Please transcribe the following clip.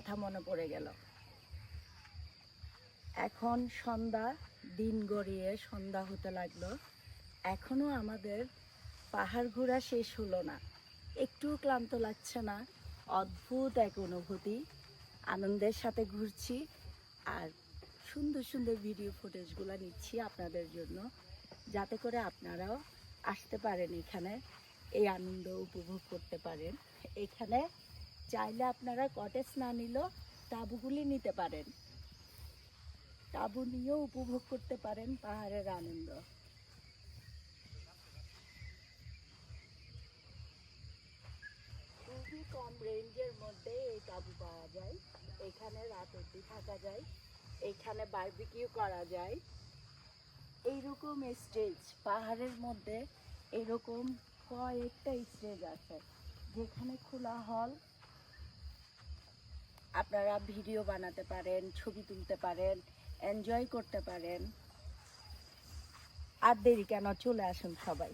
কথা মনে পড়ে গেল। এখন সন্ধ্যা, দিন গড়িয়ে সন্ধ্যা হতে লাগলো। এখনো আমাদের পাহাড় ঘোরা শেষ হলো না। একটু ক্লান্ত লাগছে না। অদ্ভুত এক অনুভূতি, আনন্দের সাথে ঘুরছি আর সুন্দর সুন্দর ভিডিও ফুটেজগুলো নিচ্ছি আপনাদের জন্য, যাতে করে আপনারাও আসতে পারেন, এখানে এই আনন্দ উপভোগ করতে পারেন। এখানে চাইলে আপনারা কটেজ না নিলেও তাঁবুগুলি নিতে পারেন, তাঁবু নিয়েও উপভোগ করতে পারেন পাহাড়ের আনন্দ। খুবই কম রেঞ্জের মধ্যে এই তাঁবু পাওয়া যায়। এখানে রাত অবধি থাকা যায়, এখানে বারবিকিউ করা যায়। এইরকম স্টেজ পাহাড়ের মধ্যে, এরকম কয়েকটা স্টেজ আছে যেখানে খোলা হল, আপনারা ভিডিও বানাতে পারেন, ছবি তুলতে পারেন, এনজয় করতে পারেন। আর দেরি কেন, চলে আসুন সবাই।